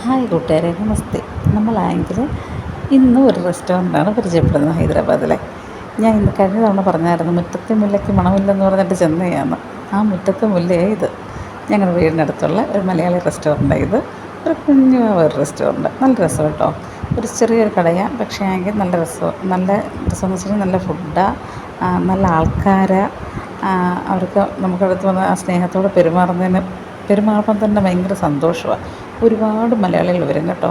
Hi കൂട്ടുകാരെ, നമസ്തേ. നമ്മളാണെങ്കിൽ ഇന്ന് ഒരു റെസ്റ്റോറൻ്റാണ് പരിചയപ്പെടുന്നത്, ഹൈദരാബാദിലെ. ഞാൻ ഇന്ന് കഴിഞ്ഞ തവണ പറഞ്ഞായിരുന്നു മുറ്റത്തെ മുല്ലയ്ക്ക് മണമില്ലെന്ന് പറഞ്ഞിട്ട് ചെന്നൈയാണ്. ആ മുറ്റത്തെ മുല്ലയെ ഇത്. ഞങ്ങളുടെ വീടിനടുത്തുള്ള ഒരു മലയാളി റെസ്റ്റോറൻ്റാണ് ഇത്. ഒരു കുഞ്ഞു ഒരു റെസ്റ്റോറൻറ്റ്, നല്ല രസം കേട്ടോ. ഒരു ചെറിയൊരു കടയാണ്, പക്ഷേ ആണെങ്കിൽ നല്ല രസമെന്ന് വെച്ചാൽ നല്ല ഫുഡാണ്, നല്ല ആൾക്കാരാണ്. അവർക്ക് നമുക്കടുത്ത് വന്ന് ആ സ്നേഹത്തോടെ പെരുമാറുമ്പം തന്നെ ഭയങ്കര സന്തോഷമാണ്. ഒരുപാട് മലയാളികൾ വരും കേട്ടോ.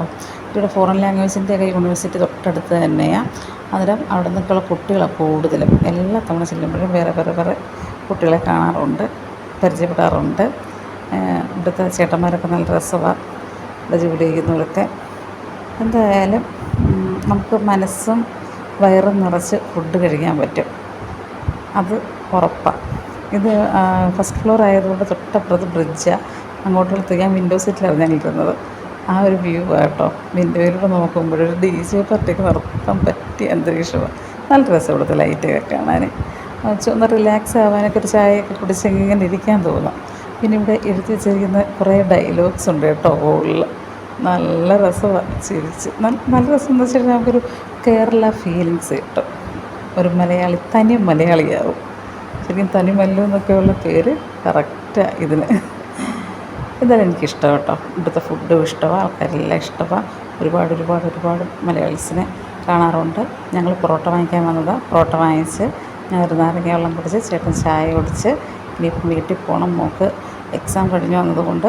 ഇവിടെ ഫോറിൻ ലാംഗ്വേജിൻ്റെയൊക്കെ യൂണിവേഴ്സിറ്റി തൊട്ടടുത്ത് തന്നെയാണ്. അന്നേരം അവിടെ നിന്നൊക്കെയുള്ള കുട്ടികളാണ് കൂടുതലും. എല്ലാ തവണ ചെല്ലുമ്പോഴും വേറെ കുട്ടികളെ കാണാറുണ്ട്, പരിചയപ്പെടാറുണ്ട്. ഇവിടുത്തെ ചേട്ടന്മാരൊക്കെ നല്ല രസമാണ്, ഇവിടെ ജോലി ചെയ്യുന്നവരൊക്കെ. എന്തായാലും നമുക്ക് മനസ്സും വയറും നിറച്ച് ഫുഡ് കഴിക്കാൻ പറ്റും, അത് ഉറപ്പാണ്. ഇത് ഫസ്റ്റ് ഫ്ലോർ ആയതുകൊണ്ട് തൊട്ടപ്പുറത്ത് ബ്രിഡ്ജാണ്. അങ്ങോട്ടുള്ള ഞാൻ വിൻഡോ സീറ്റിലായിരുന്നു ഞങ്ങളിരുന്നത്. ആ ഒരു വ്യൂ കേട്ടോ. വിൻഡോയിലൂടെ നോക്കുമ്പോഴൊരു DJ പാർട്ടിയൊക്കെ നടത്താൻ പറ്റിയ അന്തരീക്ഷമാണ്. നല്ല രസം ഇവിടുത്തെ ലൈറ്റൊക്കെ കാണാൻ. ഒന്ന് റിലാക്സ് ആവാനൊക്കെ ഒരു ചായയൊക്കെ കുടിച്ച് ഇങ്ങനെ ഇരിക്കാൻ തോന്നും. പിന്നെ ഇവിടെ എഴുതി വെച്ചിരിക്കുന്ന കുറേ ഡയലോഗ്സ് ഉണ്ട് കേട്ടോ വോളിൽ. നല്ല രസമാണ്, ചിരിച്ച് നല്ല രസം എന്ന് വെച്ചാൽ നമുക്കൊരു കേരള ഫീലിങ്സ് കിട്ടും. ഒരു തനി മലയാളിയാവും. ശരിക്കും തനിമല്ലു എന്നൊക്കെയുള്ള പേര് കറക്റ്റാണ് ഇതിന്. ഇതെല്ലാം എനിക്കിഷ്ടം കേട്ടോ. ഇവിടുത്തെ ഫുഡും ഇഷ്ടമാണ്, ആൾക്കാരെല്ലാം ഇഷ്ടമാണ്. ഒരുപാട് മലയാളീസിനെ കാണാറുണ്ട്. ഞങ്ങൾ പൊറോട്ട വാങ്ങിക്കാൻ വന്നതാണ്. പൊറോട്ട വാങ്ങിച്ച് ഞാൻ ഒരു നാരങ്ങ വെള്ളം കുടിച്ച്, ചേട്ടൻ ചായ കുടിച്ച് ഇനിയിപ്പം വീട്ടിൽ പോകണം. മോൾക്ക് എക്സാം കഴിഞ്ഞ് വന്നതുകൊണ്ട്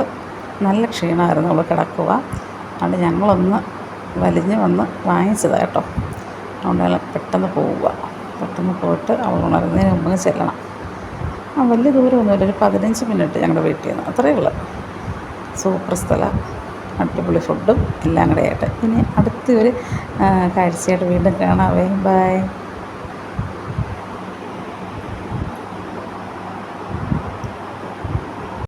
നല്ല ക്ഷീണമായിരുന്നു, അവൾ കിടക്കുക. അതുകൊണ്ട് ഞങ്ങളൊന്ന് വലിഞ്ഞ് വന്ന് വാങ്ങിച്ചതാണ് കേട്ടോ. അതുകൊണ്ട് പെട്ടെന്ന് പോയിട്ട് അവൾ ഉണരുന്നതിന് മുമ്പ് ചെല്ലണം. വലിയ ദൂരമൊന്നുമില്ല, ഒരു 15 മിനിറ്റ് ഞങ്ങളുടെ വീട്ടിൽ നിന്ന്, അത്രയേ ഉള്ളൂ. സൂപ്പർ സ്ഥലം, അടിപൊളി ഫുഡും എല്ലാം കൂടെ ആയിട്ട്. ഇനി അടുത്തൊരു കാഴ്ചയായിട്ട് വീണ്ടും കാണാവേ. ബൈ.